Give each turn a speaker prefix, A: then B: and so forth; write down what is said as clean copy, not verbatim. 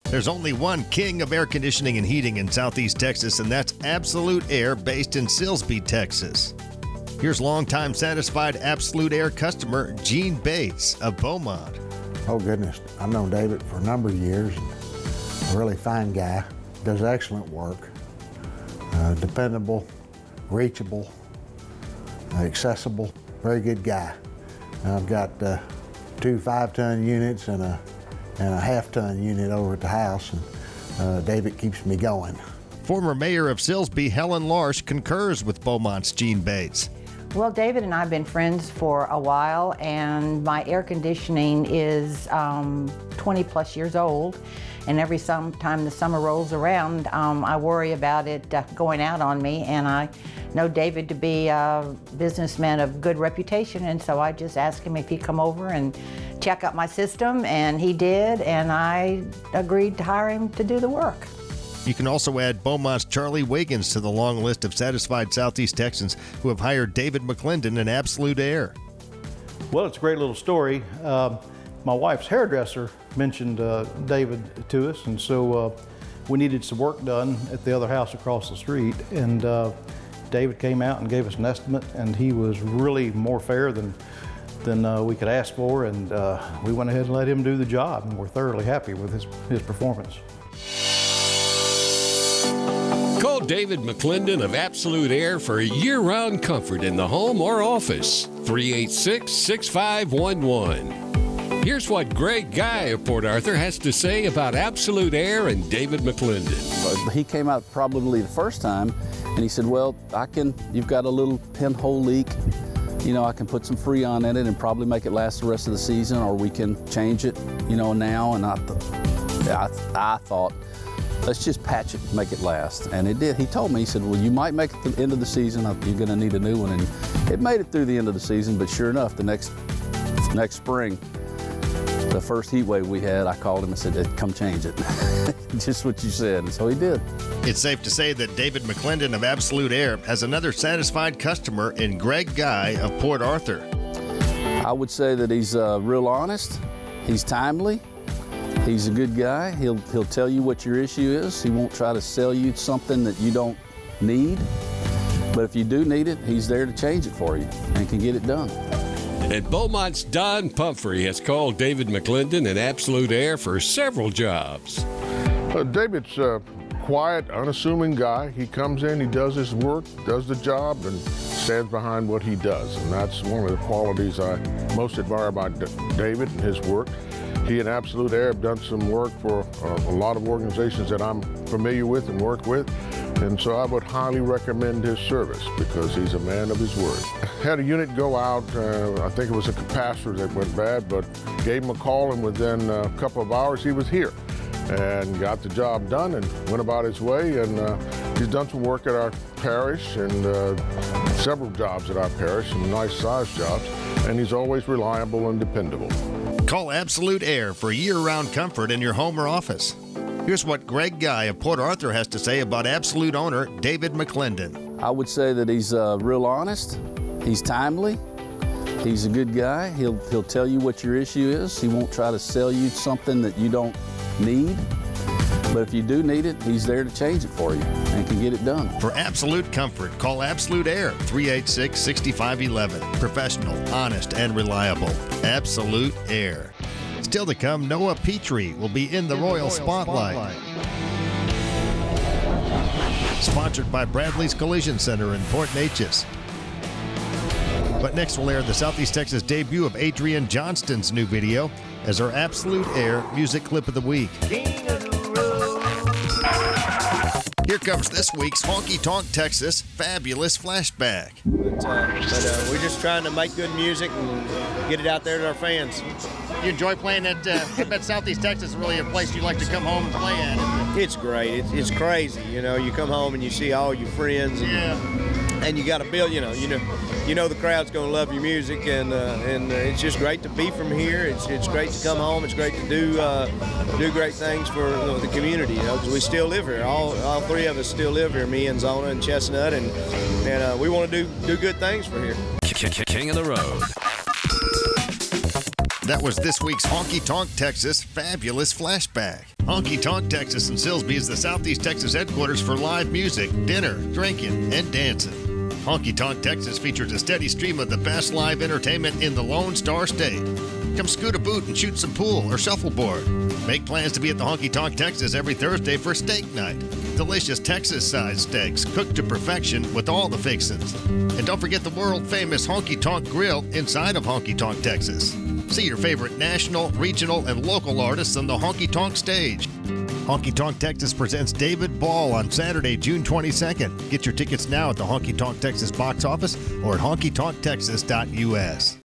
A: There's only one king of air conditioning and heating in Southeast Texas, and that's Absolut Air, based in Silsbee, Texas. Here's longtime satisfied Absolut Air customer Gene Bates of Beaumont.
B: Oh goodness, I've known David for a number of years. A really fine guy, does excellent work, dependable, reachable, accessible, very good guy. I've got 2 5-ton units and a half-ton unit over at the house, and David keeps me going.
A: Former Mayor of Silsbee, Helen Larsch, concurs with Beaumont's Gene Bates.
C: Well, David and I have been friends for a while, and my air conditioning is 20 plus years old, and every time the summer rolls around, I worry about it going out on me, and I know David to be a businessman of good reputation, and so I just asked him if he'd come over and check out my system, and he did, and I agreed to hire him to do the work.
A: You can also add Beaumont's Charlie Wiggins to the long list of satisfied Southeast Texans who have hired David McClendon in Absolut Air.
D: Well, it's a great little story. My wife's hairdresser mentioned David to us, and so we needed some work done at the other house across the street, and David came out and gave us an estimate, and he was really more fair than we could ask for, and we went ahead and let him do the job, and we're thoroughly happy with his performance.
E: Call David McClendon of Absolut Air for year-round comfort in the home or office. 386-6511. Here's what Greg Guy of Port Arthur has to say about Absolut Air and David McClendon.
F: He came out probably the first time, and he said, well, you've got a little pinhole leak. You know, I can put some Freon in it and probably make it last the rest of the season, or we can change it, you know, now. And I thought, let's just patch it and make it last. And it did. He told me, he said, well, you might make it to the end of the season. You're going to need a new one. And it made it through the end of the season, but sure enough, the next spring, the first heat wave we had, I called him and said, come change it. Just what you said, and so he did.
A: It's safe to say that David McClendon of Absolut Air has another satisfied customer in Greg Guy of Port Arthur.
F: I would say that he's real honest, he's timely, he's a good guy. He'll tell you what your issue is. He won't try to sell you something that you don't need. But if you do need it, he's there to change it for you and can get it done.
E: And Beaumont's Don Pumphrey has called David McClendon in Absolut Air for several jobs.
G: David's a quiet, unassuming guy. He comes in, he does his work, does the job, and stands behind what he does. And that's one of the qualities I most admire about David and his work. He and Absolut Air have done some work for a lot of organizations that I'm familiar with and work with. And so I would highly recommend his service because he's a man of his word. Had a unit go out, I think it was a capacitor that went bad, but gave him a call, and within a couple of hours he was here and got the job done and went about his way. And he's done some work at our parish and several jobs at our parish, some nice sized jobs, and he's always reliable and dependable.
A: Call Absolut Air for year-round comfort in your home or office. Here's what Greg Guy of Port Arthur has to say about Absolut owner David McClendon.
F: I would say that he's real honest, he's timely, he's a good guy. He'll tell you what your issue is. He won't try to sell you something that you don't need. But if you do need it, he's there to change it for you and can get it done.
A: For absolute comfort, call Absolut Air, 386-6511. Professional, honest, and reliable. Absolut Air. Still to come, Noah Petrie will be in the Royal Spotlight. Sponsored by Bradley's Collision Center in Port Neches. But next we'll air the Southeast Texas debut of Adrian Johnston's new video as our Absolut Air music clip of the week. Here comes this week's Honky Tonk Texas Fabulous Flashback.
H: But we're just trying to make good music and get it out there to our fans.
A: You enjoy playing at, I bet Southeast Texas is really a place you like to come home and play at.
H: It's great. It's crazy. You know, you come home and you see all your friends. And you got to build, you know the crowd's going to love your music, and it's just great to be from here. It's great to come home. It's great to do great things for the community, you know, because we still live here. All three of us still live here, me and Zona and Chestnut, and we want to do good things for here.
E: King of the Road.
A: That was this week's Honky Tonk Texas Fabulous Flashback. Honky Tonk Texas in Silsbee is the Southeast Texas headquarters for live music, dinner, drinking, and dancing. Honky Tonk Texas features a steady stream of the best live entertainment in the Lone Star State. Come scoot a boot and shoot some pool or shuffleboard. Make plans to be at the Honky Tonk Texas every Thursday for steak night. Delicious Texas-sized steaks cooked to perfection with all the fixins'. And don't forget the world-famous Honky Tonk Grill inside of Honky Tonk Texas. See your favorite national, regional, and local artists on the Honky Tonk stage. Honky Tonk Texas presents David Ball on Saturday, June 22nd. Get your tickets now at the Honky Tonk Texas box office or at honkytonktexas.us.